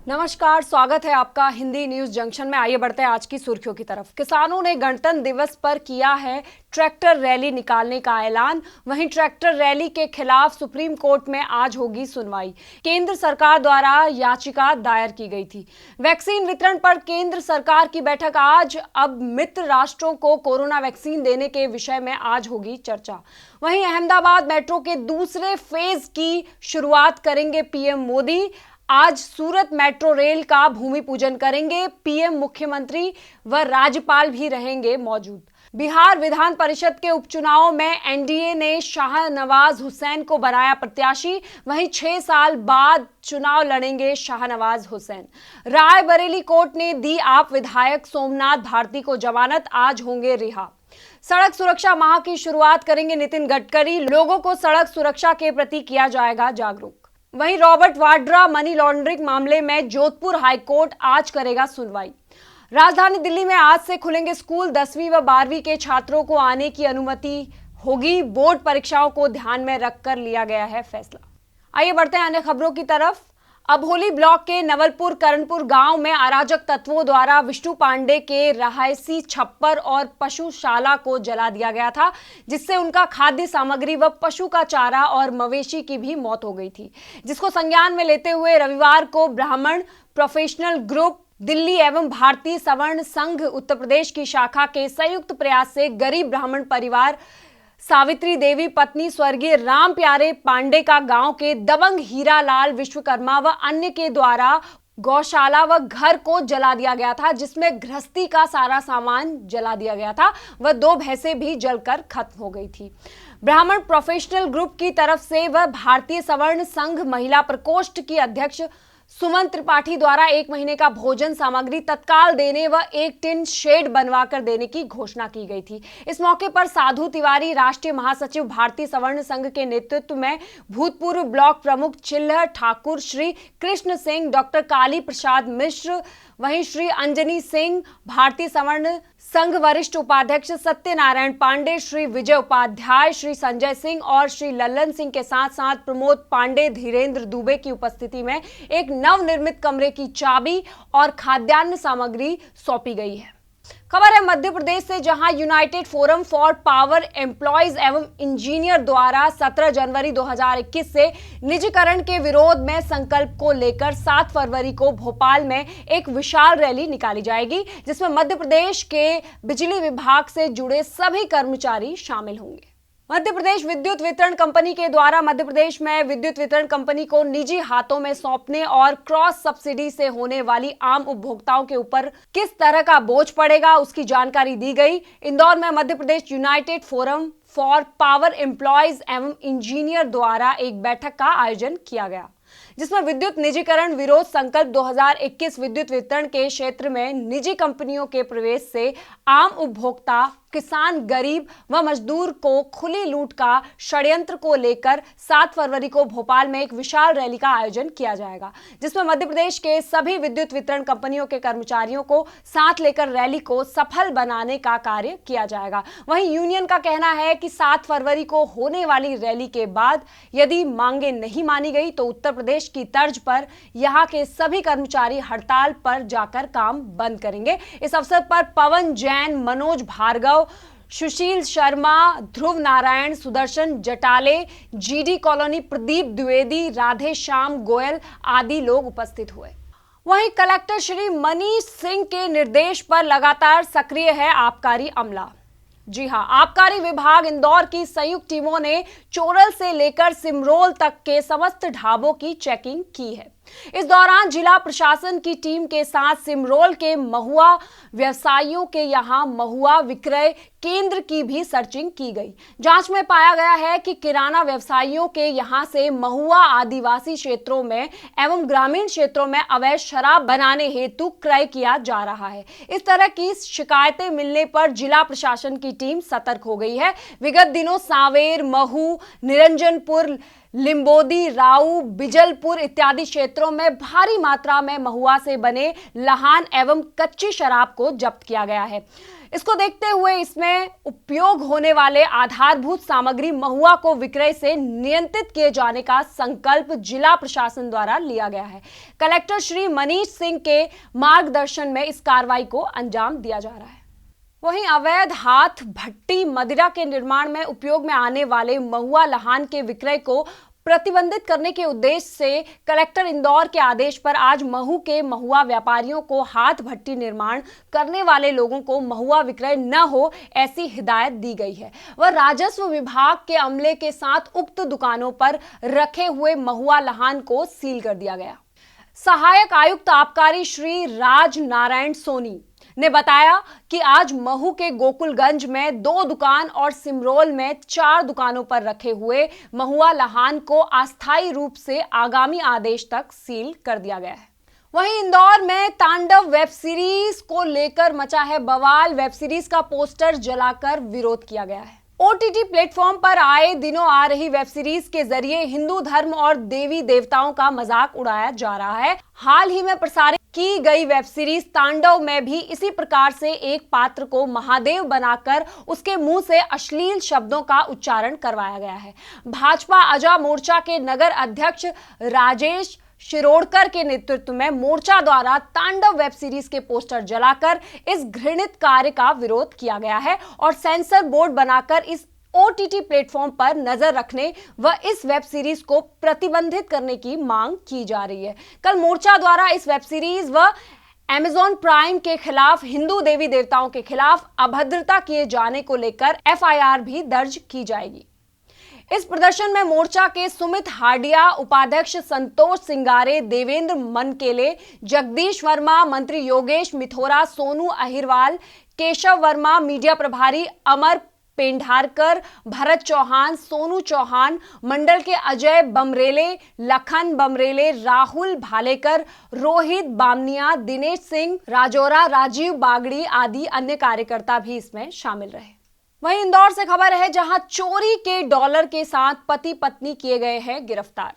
नमस्कार, स्वागत है आपका हिंदी न्यूज जंक्शन में। आइए बढ़ते हैं आज की सुर्खियों की तरफ। किसानों ने गणतंत्र दिवस पर किया है ट्रैक्टर रैली निकालने का ऐलान। वहीं ट्रैक्टर रैली के खिलाफ सुप्रीम कोर्ट में आज होगी सुनवाई। केंद्र सरकार द्वारा याचिका दायर की गई थी। वैक्सीन वितरण पर केंद्र सरकार की बैठक आज। अब मित्र राष्ट्रों को कोरोना वैक्सीन देने के विषय में आज होगी चर्चा। वहीं अहमदाबाद मेट्रो के दूसरे फेज की शुरुआत करेंगे पीएम मोदी। आज सूरत मेट्रो रेल का भूमि पूजन करेंगे पीएम। मुख्यमंत्री व राज्यपाल भी रहेंगे मौजूद। बिहार विधान परिषद के उपचुनाव में एनडीए ने शाहनवाज हुसैन को बनाया प्रत्याशी। वहीं 6 साल बाद चुनाव लड़ेंगे शाहनवाज हुसैन। रायबरेली कोर्ट ने दी आप विधायक सोमनाथ भारती को जमानत। आज होंगे रिहा। सड़क सुरक्षा माह की शुरुआत करेंगे नितिन गडकरी। लोगों को सड़क सुरक्षा के प्रति किया जाएगा जागरूक। वहीं रॉबर्ट वाड्रा मनी लॉन्ड्रिंग मामले में जोधपुर हाईकोर्ट आज करेगा सुनवाई। राजधानी दिल्ली में आज से खुलेंगे स्कूल। 10वीं व 12वीं के छात्रों को आने की अनुमति होगी। बोर्ड परीक्षाओं को ध्यान में रखकर लिया गया है फैसला। आइए बढ़ते हैं अन्य खबरों की तरफ। अबोली ब्लॉक के नवलपुर करणपुर गांव में अराजक तत्वों द्वारा विष्णु पांडे के रहायशी छप्पर और पशुशाला को जला दिया गया था, जिससे उनका खाद्य सामग्री व पशु का चारा और मवेशी की भी मौत हो गई थी, जिसको संज्ञान में लेते हुए रविवार को ब्राह्मण प्रोफेशनल ग्रुप दिल्ली एवं भारतीय सवर्ण संघ उत्तर प्रदेश की शाखा के संयुक्त प्रयास से गरीब ब्राह्मण परिवार सावित्री देवी पत्नी स्वर्गीय राम प्यारे पांडे का गांव के दबंग हीरालाल विश्वकर्मा व अन्य के द्वारा गौशाला व घर को जला दिया गया था, जिसमें गृहस्थी का सारा सामान जला दिया गया था व 2 भैंसें भी जलकर खत्म हो गई थी। ब्राह्मण प्रोफेशनल ग्रुप की तरफ से व भारतीय सवर्ण संघ महिला प्रकोष्ठ की अध्यक्ष सुमन त्रिपाठी द्वारा 1 महीने का भोजन सामग्री तत्काल देने व 1 टिन शेड बनवाकर देने की घोषणा की गई थी। इस मौके पर साधु तिवारी, राष्ट्रीय महासचिव भारतीय सवर्ण संघ के नेतृत्व में भूतपूर्व ब्लॉक प्रमुख चिल्हर ठाकुर, श्री कृष्ण सिंह, डॉक्टर काली प्रसाद मिश्र, वहीं श्री अंजनी सिंह, भारतीय सवर्ण संघ वरिष्ठ उपाध्यक्ष सत्यनारायण पांडे, श्री विजय उपाध्याय, श्री संजय सिंह और श्री लल्लन सिंह के साथ साथ प्रमोद पांडे, धीरेन्द्र दुबे की उपस्थिति में एक नवनिर्मित कमरे की चाबी और खाद्यान्न सामग्री सौंपी गई है। खबर है मध्य प्रदेश से, जहां United forum for power employees एवं इंजीनियर द्वारा 17 जनवरी 2021 से निजीकरण के विरोध में संकल्प को लेकर 7 फरवरी को भोपाल में एक विशाल रैली निकाली जाएगी, जिसमें मध्य प्रदेश के बिजली विभाग से जुड़े सभी कर्मचारी शामिल होंगे। मध्य प्रदेश विद्युत वितरण कंपनी के द्वारा मध्य प्रदेश में विद्युत वितरण कंपनी को निजी हाथों में सौंपने और क्रॉस सब्सिडी से होने वाली आम उपभोक्ताओं के ऊपर किस तरह का बोझ पड़ेगा, उसकी जानकारी दी गई। इंदौर में Madhya Pradesh united forum for power employees एवं इंजीनियर द्वारा एक बैठक का आयोजन किया गया, जिसमें विद्युत निजीकरण विरोध संकल्प 2021 विद्युत वितरण के क्षेत्र में निजी कंपनियों के प्रवेश से आम उपभोक्ता, किसान, गरीब व मजदूर को खुली लूट का षड्यंत्र को लेकर 7 फरवरी को भोपाल में एक विशाल रैली का आयोजन किया जाएगा, जिसमें मध्य प्रदेश के सभी विद्युत वितरण कंपनियों के कर्मचारियों को साथ लेकर रैली को सफल बनाने का कार्य किया जाएगा। वहीं यूनियन का कहना है कि 7 फरवरी को होने वाली रैली के बाद यदि मांगे नहीं मानी गई तो उत्तर प्रदेश की तर्ज पर यहां के सभी कर्मचारी हड़ताल पर जाकर काम बंद करेंगे। इस अवसर पर पवन जैन, मनोज भार्गव, सुशील शर्मा, ध्रुव नारायण, सुदर्शन जटाले, जीडी कॉलोनी प्रदीप द्विवेदी, राधे श्याम गोयल आदि लोग उपस्थित हुए। वहीं कलेक्टर श्री मनीष सिंह के निर्देश पर लगातार सक्रिय है आबकारी अमला। जी हां, आबकारी विभाग इंदौर की संयुक्त टीमों ने चोरल से लेकर सिमरोल तक के समस्त ढाबों की चेकिंग की है। इस दौरान जिला प्रशासन की टीम के साथ सिमरोल के महुआ व्यवसायियों के यहां महुआ विक्रय केंद्र की भी सर्चिंग की गई। जांच में पाया गया है कि किराना व्यवसायियों के यहां से महुआ आदिवासी क्षेत्रों में एवं ग्रामीण क्षेत्रों में अवैध शराब बनाने हेतु क्रय किया जा रहा है। इस तरह की शिकायतें मिलने पर जिला प्रशासन की टीम सतर्क हो गई है। विगत दिनों सांवेर, महू, निरंजनपुर, लिंबोदी, राऊ, बिजलपुर इत्यादि क्षेत्रों में भारी मात्रा में महुआ से बने लहान एवं कच्ची शराब को जब्त किया गया है। इसको देखते हुए इसमें उपयोग होने वाले आधारभूत सामग्री महुआ को विक्रय से नियंत्रित किए जाने का संकल्प जिला प्रशासन द्वारा लिया गया है। कलेक्टर श्री मनीष सिंह के मार्गदर्शन में इस कार्रवाई को अंजाम दिया जा रहा है। वहीं अवैध हाथ भट्टी मदिरा के निर्माण में उपयोग में आने वाले महुआ लहान के विक्रय को प्रतिबंधित करने के उद्देश्य से कलेक्टर इंदौर के आदेश पर आज महू के महुआ व्यापारियों को हाथ भट्टी निर्माण करने वाले लोगों को महुआ विक्रय न हो ऐसी हिदायत दी गई है। वह राजस्व विभाग के अमले के साथ उक्त दुकानों पर रखे हुए महुआ लहान को सील कर दिया गया। सहायक आयुक्त आबकारी श्री राज नारायण सोनी ने बताया कि आज महू के गोकुलगंज में 2 दुकान और सिमरोल में 4 दुकानों पर रखे हुए महुआ लहान को अस्थायी रूप से आगामी आदेश तक सील कर दिया गया है। वहीं इंदौर में तांडव वेब सीरीज को लेकर मचा है बवाल। वेब सीरीज का पोस्टर जलाकर विरोध किया गया है। OTT प्लेटफॉर्म पर आए दिनों आ रही वेब सीरीज के जरिए हिंदू धर्म और देवी देवताओं का मजाक उड़ाया जा रहा है। हाल ही में प्रसारित की गई वेब सीरीज तांडव में भी इसी प्रकार से एक पात्र को महादेव बनाकर उसके मुंह से अश्लील शब्दों का उच्चारण करवाया गया है। भाजपा अजा मोर्चा के नगर अध्यक्ष राजेश शिरोडकर के नेतृत्व में मोर्चा द्वारा तांडव वेब सीरीज के पोस्टर जलाकर इस घृणित कार्य का विरोध किया गया है और सेंसर बोर्ड बनाकर इस OTT प्लेटफॉर्म पर नजर रखने व इस वेब सीरीज को प्रतिबंधित करने की मांग की जा रही है। कल मोर्चा द्वारा इस वेब सीरीज व Amazon प्राइम के खिलाफ हिंदू देवी देवताओं के खिलाफ अभद्रता किए जाने को लेकर FIR भी दर्ज की जाएगी। इस प्रदर्शन में मोर्चा के सुमित हाडिया, उपाध्यक्ष संतोष सिंगारे, देवेंद्र मनकेले, जगदीश वर्मा, मंत्री योगेश मिथोरा, सोनू अहिरवाल, केशव वर्मा, मीडिया प्रभारी अमर पेंढारकर, भरत चौहान, सोनू चौहान, मंडल के अजय बमरेले, लखन बमरेले, राहुल भालेकर, रोहित बामनिया, दिनेश सिंह राजौरा, राजीव बागड़ी आदि अन्य कार्यकर्ता भी इसमें शामिल रहे। वहीं इंदौर से खबर है जहां चोरी के डॉलर के साथ पति पत्नी किए गए हैं गिरफ्तार।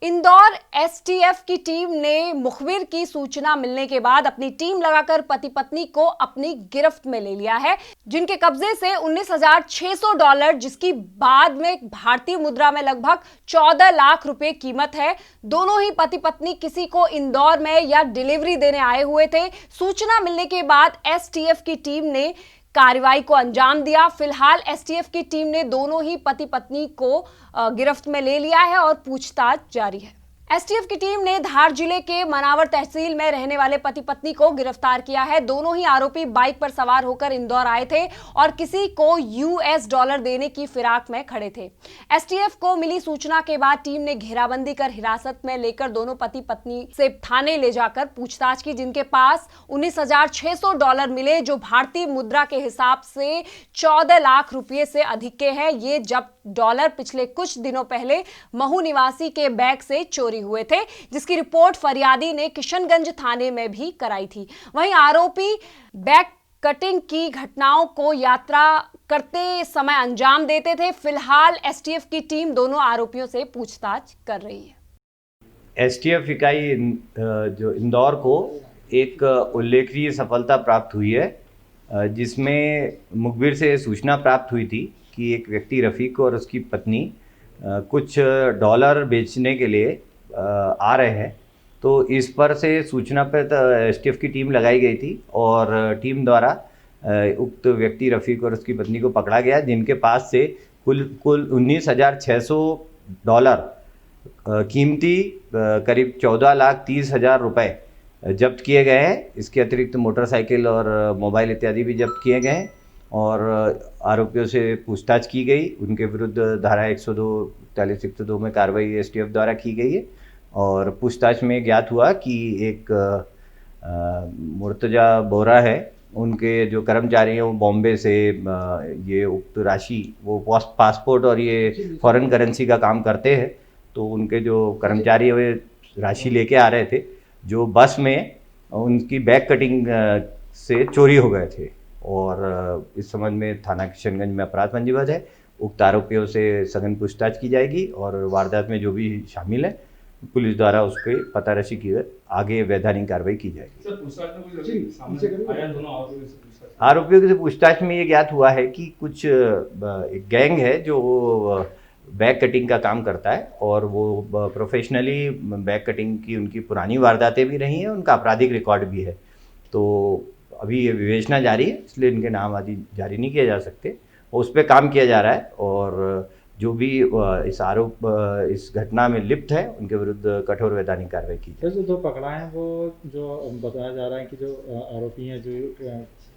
इंदौर STF की टीम ने मुखबिर की सूचना मिलने के बाद अपनी टीम लगाकर पति पत्नी को अपनी गिरफ्त में ले लिया है, जिनके कब्जे से 19,600 डॉलर, जिसकी बाद में भारतीय मुद्रा में लगभग 14 लाख रुपए कीमत है। दोनों ही पति पत्नी किसी को इंदौर में या डिलीवरी देने आए हुए थे। सूचना मिलने के बाद STF की टीम ने कार्रवाई को अंजाम दिया। फिलहाल STF की टीम ने दोनों ही पति पत्नी को गिरफ्त में ले लिया है और पूछताछ जारी है। STF की टीम ने धार जिले के मनावर तहसील में रहने वाले पति पत्नी को गिरफ्तार किया है। दोनों ही आरोपी बाइक पर सवार होकर इंदौर आए थे और किसी को US डॉलर देने की फिराक में खड़े थे। STF को मिली सूचना के बाद टीम ने घेराबंदी कर हिरासत में लेकर दोनों पति पत्नी से थाने ले जाकर पूछताछ की, जिनके पास 19,600 डॉलर मिले, जो भारतीय मुद्रा के हिसाब से 14 लाख रुपए से अधिक के हैं। ये जब्त डॉलर पिछले कुछ दिनों पहले महू निवासी के बैग से चोरी हुए थे, जिसकी रिपोर्ट फरियादी ने किशनगंज थाने में भी कराई थी। वहीं आरोपी बैग कटिंग की घटनाओं को यात्रा करते समय अंजाम देते थे। फिलहाल STF की टीम दोनों आरोपियों से पूछताछ कर रही है। STF इकाई जो इंदौर को एक उल्लेखनीय सफलता प्राप्त हुई है, जिसमें मुखबिर से सूचना प्राप्त हुई थी कि एक व्यक्ति रफ़ीक और उसकी पत्नी कुछ डॉलर बेचने के लिए आ रहे हैं। तो इस पर से सूचना पर STF की टीम लगाई गई थी और टीम द्वारा उक्त व्यक्ति रफ़ीक और उसकी पत्नी को पकड़ा गया, जिनके पास से कुल 19,600 डॉलर कीमती करीब 14,30,000 रुपये जब्त किए गए हैं। इसके अतिरिक्त मोटरसाइकिल और मोबाइल इत्यादि भी जब्त किए गए हैं और आरोपियों से पूछताछ की गई। उनके विरुद्ध धारा 102, 41-102 में कार्रवाई STF द्वारा की गई है और पूछताछ में ज्ञात हुआ कि एक मुर्तजा बोरा है, उनके जो कर्मचारी हैं वो बॉम्बे से ये उक्त राशि, वो पासपोर्ट और ये फॉरेन करेंसी का काम करते हैं। तो उनके जो कर्मचारी वे राशि लेके आ रहे थे, जो बस में उनकी बैग कटिंग से चोरी हो गए थे और इस संबंध में थाना किशनगंज में अपराध पंजीबद्ध है। उक्त आरोपियों से सघन पूछताछ की जाएगी और वारदात में जो भी शामिल है पुलिस द्वारा उसके पतारशी की आगे वैधानिक कार्रवाई की जाएगी। सर, पूछताछ में कोई सामने आया दोनों आरोपियों से? आरोपियों से पूछताछ में ये ज्ञात हुआ है कि कुछ एक गैंग है जो बैग कटिंग का काम करता है और वो प्रोफेशनली बैग कटिंग की उनकी पुरानी वारदातें भी रही हैं, उनका आपराधिक रिकॉर्ड भी है। तो अभी ये विवेचना जारी है, इसलिए इनके नाम आदि जारी नहीं किए जा सकते। उस पर काम किया जा रहा है और जो भी इस आरोप इस घटना में लिप्त है उनके विरुद्ध कठोर वैधानिक कार्रवाई की जाए। जो दो पकड़ा है वो जो बताया जा रहा है कि जो आरोपी हैं जो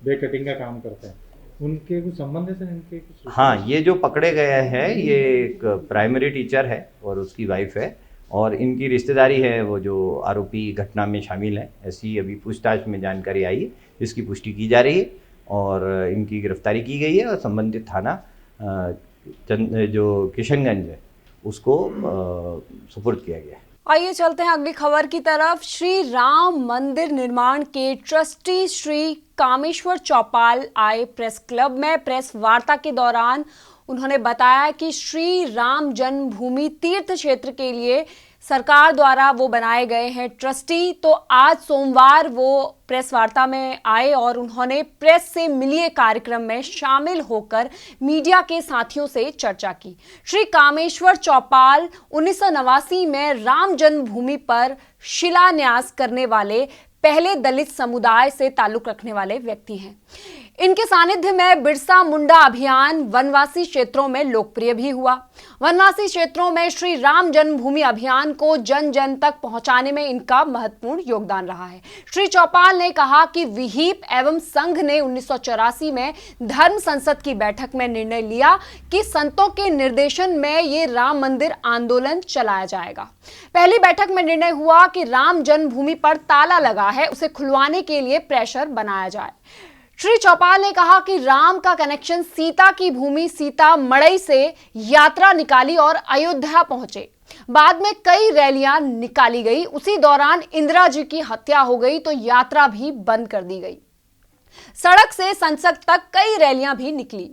बैग कटिंग का काम करते हैं, उनके कुछ संबंध है, इनके कुछ? हाँ, ये जो पकड़े गए हैं ये एक प्राइमरी टीचर है और उसकी वाइफ है और इनकी रिश्तेदारी है वो जो आरोपी घटना में शामिल है, ऐसी अभी पूछताछ में जानकारी आई है, इसकी पुष्टि की जा रही है और इनकी गिरफ्तारी की गई है और संबंधित थाना जो किशनगंज है उसको सुपुर्द किया गया है। आइए चलते हैं अगली खबर की तरफ। श्री राम मंदिर निर्माण के ट्रस्टी श्री कामेश्वर चौपाल आए प्रेस क्लब में। प्रेस वार्ता के दौरान उन्होंने बताया कि श्री राम जन्मभूमि तीर्थ क्षेत्र के लिए सरकार द्वारा वो बनाए गए हैं ट्रस्टी। तो आज सोमवार वो प्रेस वार्ता में आए और उन्होंने प्रेस से मिलिए कार्यक्रम में शामिल होकर मीडिया के साथियों से चर्चा की। श्री कामेश्वर चौपाल 1989 में राम जन्मभूमि पर शिलान्यास करने वाले पहले दलित समुदाय से ताल्लुक रखने वाले व्यक्ति हैं। इनके सानिध्य में बिरसा मुंडा अभियान वनवासी क्षेत्रों में लोकप्रिय भी हुआ। वनवासी क्षेत्रों में श्री राम जन्मभूमि अभियान को जन जन तक पहुंचाने में इनका महत्वपूर्ण योगदान रहा है। श्री चौपाल ने कहा कि विहिप एवं संघ ने 1984 में धर्म संसद की बैठक में निर्णय लिया कि संतों के निर्देशन में ये राम मंदिर आंदोलन चलाया जाएगा। पहली बैठक में निर्णय हुआ कि राम जन्मभूमि पर ताला लगा है, उसे खुलवाने के लिए प्रेशर बनाया जाए। श्री चौपाल ने कहा कि राम का कनेक्शन सीता की भूमि सीता मड़ई से यात्रा निकाली और अयोध्या पहुंचे। बाद में कई रैलियां निकाली गई। उसी दौरान इंदिरा जी की हत्या हो गई तो यात्रा भी बंद कर दी गई। सड़क से संसद तक कई रैलियां भी निकली।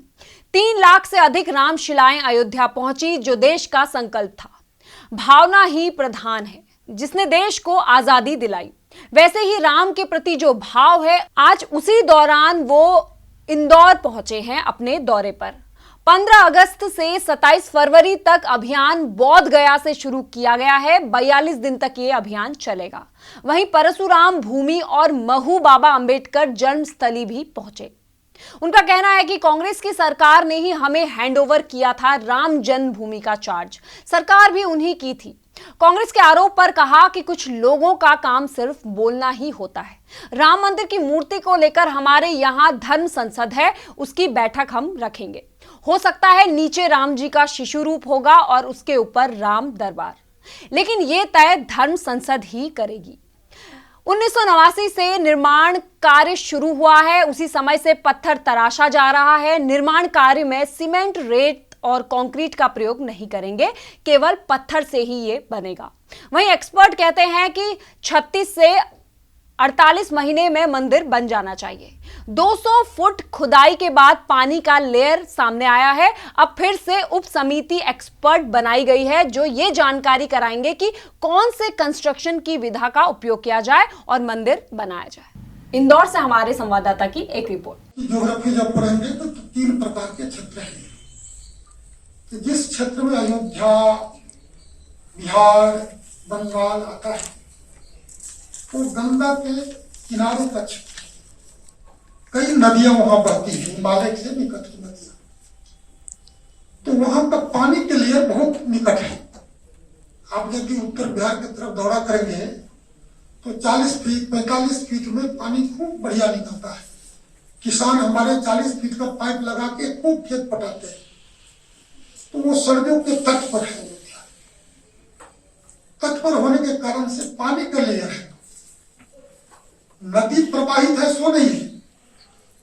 3 लाख से अधिक राम शिलाएं अयोध्या पहुंची, जो देश का संकल्प था। भावना ही प्रधान है जिसने देश को आजादी दिलाई। वैसे ही राम के प्रति जो भाव है, आज उसी दौरान वो इंदौर पहुंचे हैं अपने दौरे पर। 15 अगस्त से 27 फरवरी तक अभियान बोध गया से शुरू किया गया है। 42 दिन तक ये अभियान चलेगा। वहीं परशुराम भूमि और महू बाबा अंबेडकर जन्मस्थली भी पहुंचे। उनका कहना है कि कांग्रेस की सरकार ने ही हमें हैंडओवर किया था राम जन्मभूमि का चार्ज, सरकार भी उन्हीं की थी। कांग्रेस के आरोप पर कहा कि कुछ लोगों का काम सिर्फ बोलना ही होता है। राम मंदिर की मूर्ति को लेकर हमारे यहाँ धर्म संसद है, उसकी बैठक हम रखेंगे। हो सकता है नीचे राम जी का शिशु रूप होगा और उसके ऊपर राम दरबार, लेकिन ये तय धर्म संसद ही करेगी। 1989 से निर्माण कार्य शुरू हुआ है। उसी समय से पत्थर तराशा जा रहा है। निर्माण कार्य में सीमेंट, रेत और कंक्रीट का प्रयोग नहीं करेंगे, केवल पत्थर से ही ये बनेगा। वहीं एक्सपर्ट कहते हैं कि 36 से 48 महीने में मंदिर बन जाना चाहिए। 200 फुट खुदाई के बाद पानी का लेयर सामने आया है। अब फिर से उप समिति एक्सपर्ट बनाई गई है जो ये जानकारी कराएंगे कि कौन से कंस्ट्रक्शन की विधा का उपयोग किया जाए और मंदिर बनाया जाए। इंदौर से हमारे संवाददाता की एक रिपोर्ट। ज्योग्राफी जब पढ़ेंगे तो 3 प्रकार के क्षेत्र हैं। तो जिस क्षेत्र में अयोध्या, बिहार, बंगाल आता है तो गंगा के किनारे का क्षेत्र, कई नदियां वहां बहती हैं, हिमालय से निकट की नदियां, तो वहां का पानी के लेयर बहुत निकट है। आप यदि उत्तर बिहार की तरफ दौरा करेंगे तो 40 फीट 45 फीट में पानी खूब बढ़िया निकलता है। किसान हमारे 40 फीट का पाइप लगा के खूब खेत पटाते हैं। तो वो सरयू के तट पर है। तट पर होने के कारण से पानी का लेयर है, नदी प्रवाहित है सो नहीं है,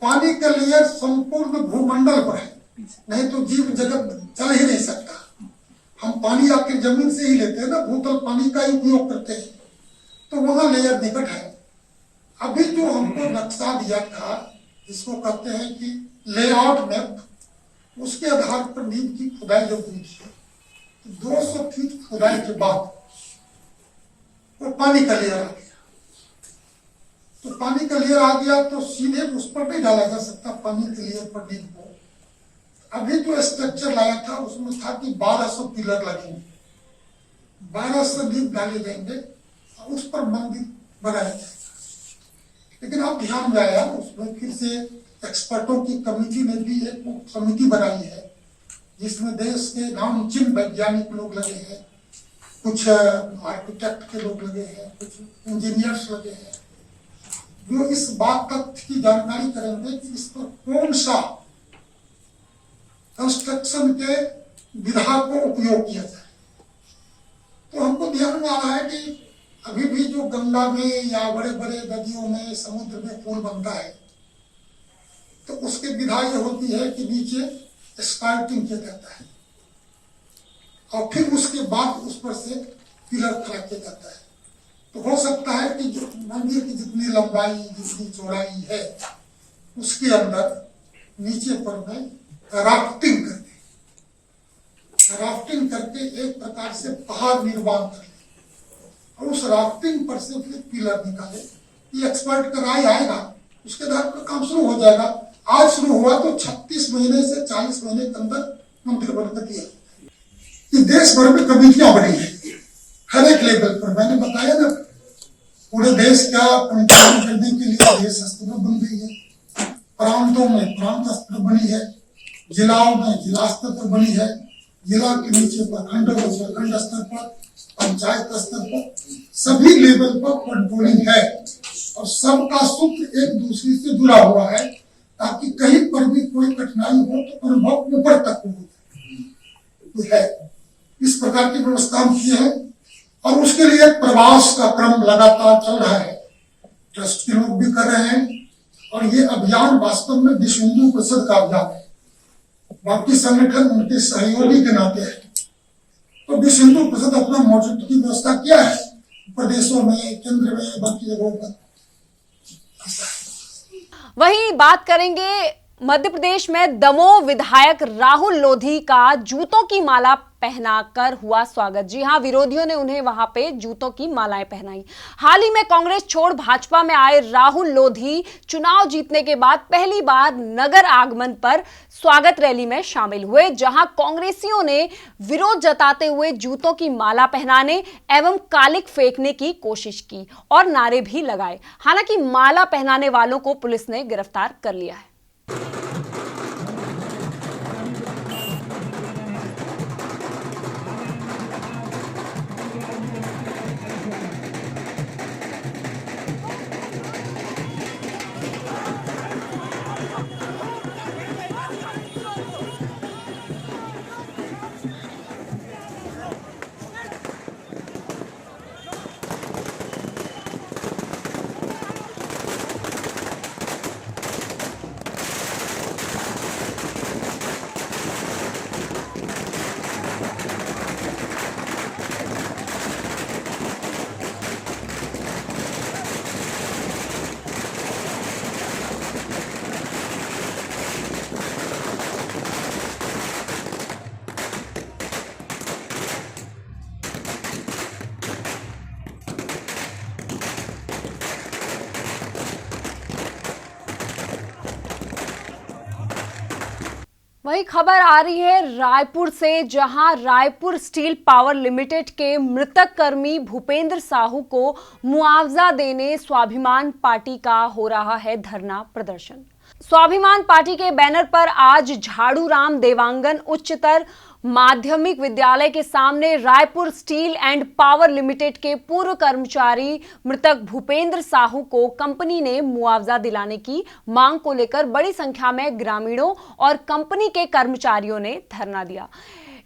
पानी का लेयर संपूर्ण भूमंडल पर है, नहीं तो जीव जगत चल ही नहीं सकता। हम पानी आखिर जमीन से ही लेते हैं ना, भूतल पानी का ही उपयोग करते हैं, तो वहां लेयर निकट है। अभी जो हमको नक्शा दिया था, जिसको कहते हैं कि लेआउट मैप, उसके आधार पर नींव की खुदाई जब हुई थी, 200 फीट खुदाई के बाद वो पानी का लेयर आ गया। तो पानी का लेयर आ गया तो सीधे उस पर नहीं डाला जा सकता पानी के लेयर पर नींव को। अभी जो स्ट्रक्चर लाया था उसमें था कि 1200 पिलर लगेंगे, 1200 नींव डाले जाएंगे और उस पर मंदिर बनाया जाएगा। लेकिन अब ध्यान में आया, उसमें फिर से एक्सपर्टों की कमेटी ने भी एक समिति बनाई है जिसमें देश के नामचीन वैज्ञानिक लोग लगे हैं, कुछ आर्किटेक्ट के लोग लगे हैं, कुछ इंजीनियर्स लगे हैं, जो इस बात तक की जानकारी करेंगे कि इस पर कौन सा कंस्ट्रक्शन के विधा को उपयोग किया जाए। तो हमको ध्यान में आ रहा है कि अभी भी जो गंगा में या बड़े बड़े नदियों में समुद्र में पुल बनता है तो उसकी विधा ये होती है कि नीचे स्काल्पिंग किया जाता है और फिर उसके बाद उस पर से पिलर खड़ा किया जाता है। तो हो सकता है कि जो मंदिर की जितनी लंबाई जितनी चौड़ाई है उसके अंदर नीचे पर में राफ्टिंग करके एक प्रकार से पहाड़ निर्माण कर ले और उस राफ्टिंग पर से फिर पिलर निकाले। ये एक्सपर्ट का राय आएगा, उसके आधार पर काम शुरू हो जाएगा। आज शुरू हुआ तो 36 महीने से 40 महीने के अंदर मंदिर बनकर दिया। ये देश भर में कमेटियां बनी है हर एक लेवल पर। मैंने बताया ना, पूरे देश का पंचायत करने के लिए देश अस्पताल बन गई है, प्रांतों में प्रांत अस्पताल बनी है, जिलाओं में जिला स्तर पर बनी है, जिला के नीचे प्रखंड और प्रखंड स्तर पर, पंचायत स्तर पर, सभी लेवल पर कंट्रोलिंग है और सबका सूत्र एक दूसरे से जुड़ा हुआ है ताकि कहीं पर भी कोई कठिनाई हो तो अनुभव ऊपर तक हो है। इस प्रकार की व्यवस्था हम किए हैं और उसके लिए एक प्रवास का क्रम लगातार चल रहा है। ट्रस्ट के लोग भी कर रहे हैं और ये अभियान वास्तव में विश्व हिंदू परिषद का अभियान है, बाकी संगठन उनके सहयोगी के नाते है। तो विश्व हिंदू परिषद अपना मौजूद की व्यवस्था किया है प्रदेशों में, केंद्र में, बाकी जगहों पर। वहीं बात करेंगे मध्य प्रदेश में दमोह विधायक राहुल लोधी का जूतों की माला पहनाकर हुआ स्वागत। जी हां, विरोधियों ने उन्हें वहां पे जूतों की मालाएं पहनाई। हाल ही में कांग्रेस छोड़ भाजपा में आए राहुल लोधी चुनाव जीतने के बाद पहली बार नगर आगमन पर स्वागत रैली में शामिल हुए, जहां कांग्रेसियों ने विरोध जताते हुए जूतों की माला पहनाने एवं कालिक फेंकने की कोशिश की और नारे भी लगाए। हालांकि माला पहनाने वालों को पुलिस ने गिरफ्तार कर लिया है। वही खबर आ रही है रायपुर से, जहां रायपुर स्टील पावर लिमिटेड के मृतक कर्मी भूपेंद्र साहू को मुआवजा देने स्वाभिमान पार्टी का हो रहा है धरना प्रदर्शन। स्वाभिमान पार्टी के बैनर पर आज झाड़ूराम देवांगन उच्चतर माध्यमिक विद्यालय के सामने Raipur steel and power limited के पूर्व कर्मचारी मृतक भूपेंद्र साहू को कंपनी ने मुआवजा दिलाने की मांग को लेकर बड़ी संख्या में ग्रामीणों और कंपनी के कर्मचारियों ने धरना दिया।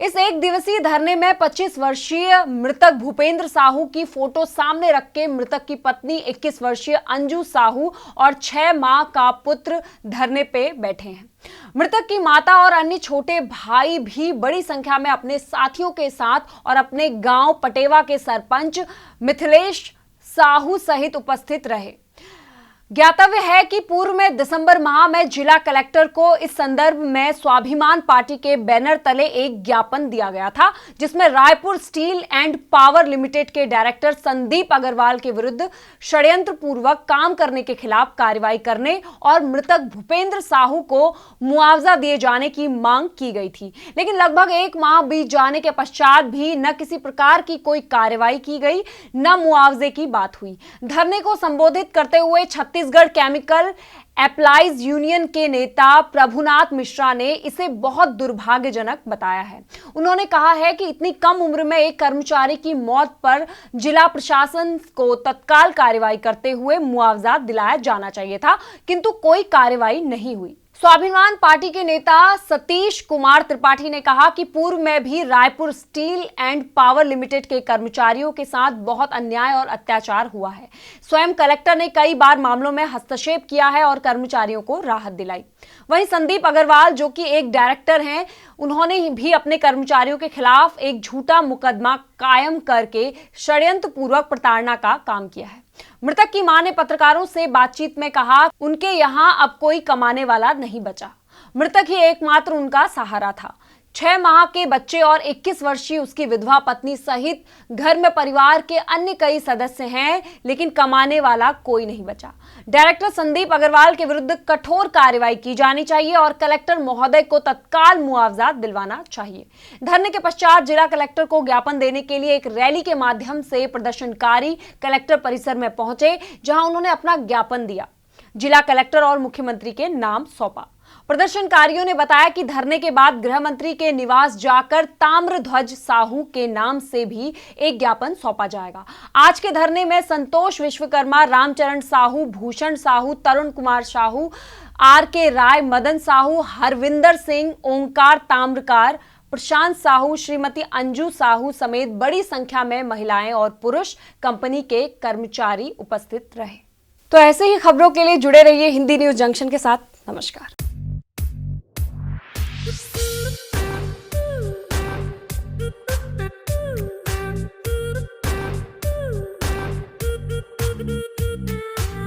इस एक दिवसीय धरने में 25 वर्षीय मृतक भूपेंद्र साहू की फोटो सामने रख के मृतक की पत्नी 21 वर्षीय अंजू साहू और 6 माह का पुत्र धरने पे बैठे हैं। मृतक की माता और अन्य छोटे भाई भी बड़ी संख्या में अपने साथियों के साथ और अपने गांव पटेवा के सरपंच मिथिलेश साहू सहित उपस्थित रहे। ज्ञातव्य है कि पूर्व में दिसंबर माह में जिला कलेक्टर को इस संदर्भ में स्वाभिमान पार्टी के बैनर तले एक ज्ञापन दिया गया था, जिसमें Raipur steel and power limited के डायरेक्टर संदीप अग्रवाल के विरुद्ध षड्यंत्र पूर्वक काम करने के खिलाफ कार्रवाई करने और मृतक भूपेंद्र साहू को मुआवजा दिए जाने की मांग की गई थी। लेकिन लगभग एक माह बीत जाने के पश्चात भी न किसी प्रकार की कोई कार्रवाई की गई, न मुआवजे की बात हुई। धरने को संबोधित करते हुए छत्तीसगढ़ केमिकल एप्लाइज यूनियन के नेता प्रभुनाथ मिश्रा ने इसे बहुत दुर्भाग्यजनक बताया है। उन्होंने कहा है कि इतनी कम उम्र में एक कर्मचारी की मौत पर जिला प्रशासन को तत्काल कार्रवाई करते हुए मुआवजा दिलाया जाना चाहिए था, किंतु कोई कार्रवाई नहीं हुई। स्वाभिमान पार्टी के नेता सतीश कुमार त्रिपाठी ने कहा कि पूर्व में भी Raipur steel and power limited के कर्मचारियों के साथ बहुत अन्याय और अत्याचार हुआ है। स्वयं कलेक्टर ने कई बार मामलों में हस्तक्षेप किया है और कर्मचारियों को राहत दिलाई। वहीं संदीप अग्रवाल, जो कि एक डायरेक्टर हैं, उन्होंने भी अपने कर्मचारियों के खिलाफ एक झूठा मुकदमा कायम करके षड्यंत्र पूर्वक प्रताड़ना का काम किया है। मृतक की मां ने पत्रकारों से बातचीत में कहा, उनके यहां अब कोई कमाने वाला नहीं बचा। मृतक ही एकमात्र उनका सहारा था। 6 माह के बच्चे और 21 वर्षीय उसकी विधवा पत्नी सहित घर में परिवार के अन्य कई सदस्य हैं, लेकिन कमाने वाला कोई नहीं बचा। डायरेक्टर संदीप अग्रवाल के विरुद्ध कठोर कार्रवाई की जानी चाहिए और कलेक्टर महोदय को तत्काल मुआवजा दिलवाना चाहिए। धरने के पश्चात जिला कलेक्टर को ज्ञापन देने के लिए एक रैली के माध्यम से प्रदर्शनकारी कलेक्टर परिसर में पहुंचे, जहां उन्होंने अपना ज्ञापन दिया, जिला कलेक्टर और मुख्यमंत्री के नाम सौंपा। प्रदर्शनकारियों ने बताया कि धरने के बाद गृह मंत्री के निवास जाकर ताम्रध्वज साहू के नाम से भी एक ज्ञापन सौंपा जाएगा। आज के धरने में संतोष विश्वकर्मा, रामचरण साहू, भूषण साहू, तरुण कुमार साहू, RK राय, मदन साहू, हरविंदर सिंह, ओंकार ताम्रकार, प्रशांत साहू, श्रीमती अंजू साहू समेत बड़ी संख्या में महिलाएं और पुरुष कंपनी के कर्मचारी उपस्थित रहे। तो ऐसे ही खबरों के लिए जुड़े रहिए हिंदी न्यूज जंक्शन के साथ। नमस्कार।